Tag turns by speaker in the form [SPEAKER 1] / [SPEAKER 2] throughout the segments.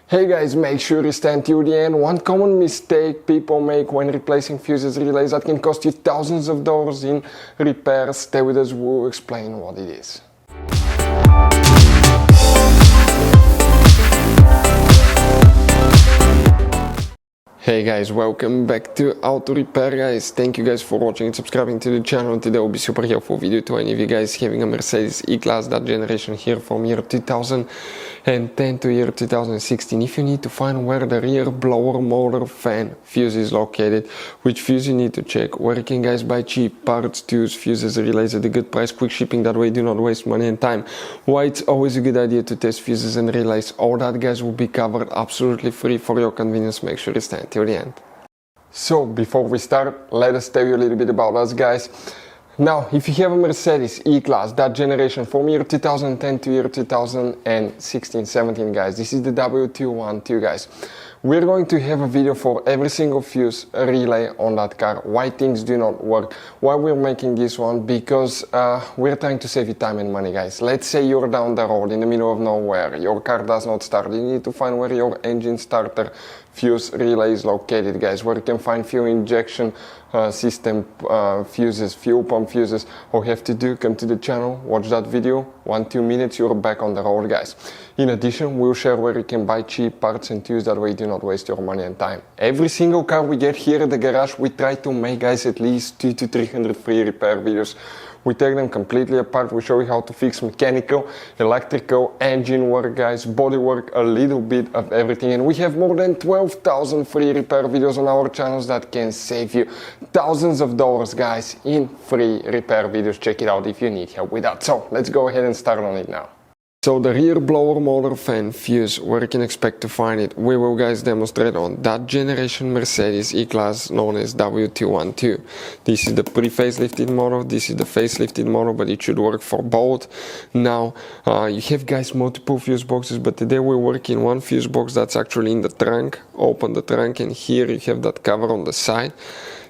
[SPEAKER 1] Hey guys, make sure you stand till the end. One common mistake people make when replacing fuses relays that can cost you thousands of dollars in repairs. Stay with us, we'll explain what it is. Hey guys, welcome back to Auto Repair guys. Thank you guys for watching and subscribing to the channel. Today will be super helpful video to any of you guys having a Mercedes E-Class, that generation here from year 2010 to year 2016. If you need to find where the rear blower motor fan fuse is located, which fuse you need to check, where you can guys buy cheap parts, tools, fuses, relays at a good price, quick shipping, that way do not waste money and time, why it's always a good idea to test fuses and relays, all that guys will be covered absolutely free for your convenience. Make sure you stand till the end. So before we start, let us tell you a little bit about us guys. Now, if you have a Mercedes E-Class, that generation from year 2010 to year 2016-17 guys, this is the W212 guys. We're going to have a video for every single fuse relay on that car, why things do not work, why we're making this one, because we're trying to save you time and money guys. Let's say you're down the road in the middle of nowhere, your car does not start, you need to find where your engine starter fuse relay is located guys, where you can find fuel injection system fuses, fuel pump fuses. All you have to do, come to the channel, watch that video, 1-2 minutes, you're back on the road guys. In addition, we'll share where you can buy cheap parts and tools, that way you do not waste your money and time. Every single car we get here at the garage, we try to make guys at least 200 to 300 free repair videos. We take them completely apart, we show you how to fix mechanical, electrical, engine work guys, body work, a little bit of everything. And we have more than 12,000 free repair videos on our channels that can save you thousands of dollars guys in free repair videos. Check it out if you need help with that. So let's go ahead and start on it now. So the rear blower motor fan fuse, where you can expect to find it, we will guys demonstrate on that generation Mercedes E-Class known as W212. This is the pre-facelifted model, this is the facelifted model, but it should work for both. Now you have guys multiple fuse boxes, but today we work in one fuse box that's actually in the trunk. Open the trunk and here you have that cover on the side.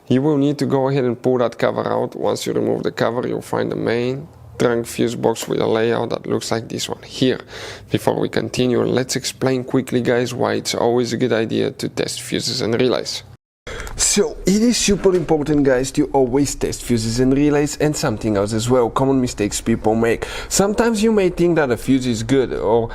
[SPEAKER 1] You will need to go ahead and pull that cover out. Once you remove the cover, you'll find the main trunk fuse box with a layout that looks like this one here. Before we continue, let's explain quickly guys why it's always a good idea to test fuses and relays. So it is super important guys to always test fuses and relays, and something else as well, common mistakes people make. Sometimes you may think that a fuse is good, or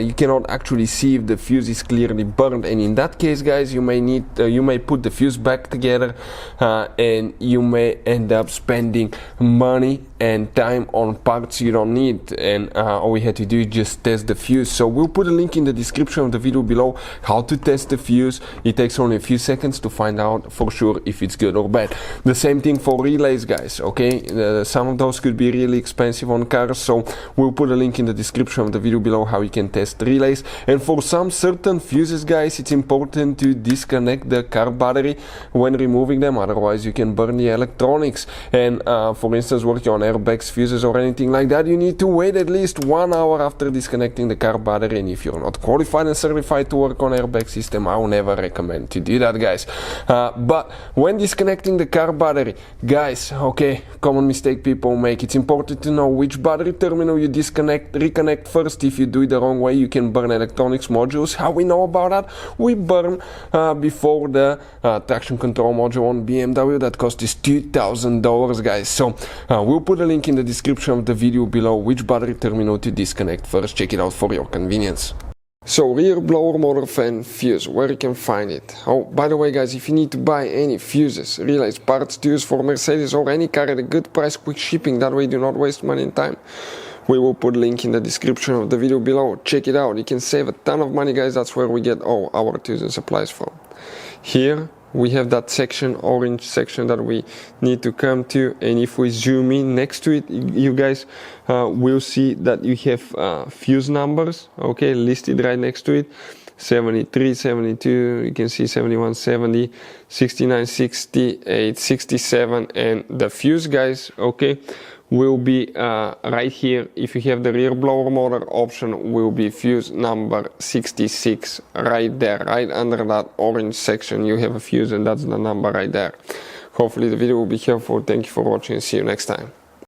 [SPEAKER 1] you cannot actually see if the fuse is clearly burned, and in that case guys you may put the fuse back together and you may end up spending money and time on parts you don't need, and all we had to do is just test the fuse. So we'll put a link in the description of the video below how to test the fuse. It takes only a few seconds to find out for sure if it's good or bad. The same thing for relays guys, okay? Some of those could be really expensive on cars, so we'll put a link in the description of the video below how you can test relays. And for some certain fuses guys, it's important to disconnect the car battery when removing them, otherwise you can burn the electronics. And for instance, working on airbags, fuses or anything like that, you need to wait at least 1 hour after disconnecting the car battery. And if you're not qualified and certified to work on airbag system, I will never recommend to do that guys. But when disconnecting the car battery guys, okay, common mistake people make, it's important to know which battery terminal you reconnect first. If you do it the wrong way, you can burn electronics modules. How we know about that? We burn before the traction control module on BMW that cost us $2,000 guys. So we'll put a link in the description of the video below which battery terminal to disconnect first. Check it out for your convenience. So rear blower motor fan fuse, where you can find it. Oh, by the way guys, if you need to buy any fuses, relays, parts to use for Mercedes or any car at a good price, quick shipping, that way you do not waste money and time, we will put a link in the description of the video below. Check it out, you can save a ton of money guys. That's where we get all our tools and supplies from. Here we have that section, orange section, that we need to come to, and if we zoom in next to it, you guys will see that you have fuse numbers, okay, listed right next to it. 73, 72, you can see 71, 70, 69, 68, 67, and the fuse guys, okay, will be right here. If you have the rear blower motor option, will be fuse number 66 right there, right under that orange section. You have a fuse and that's the number right there. Hopefully the video will be helpful. Thank you for watching and see you next time.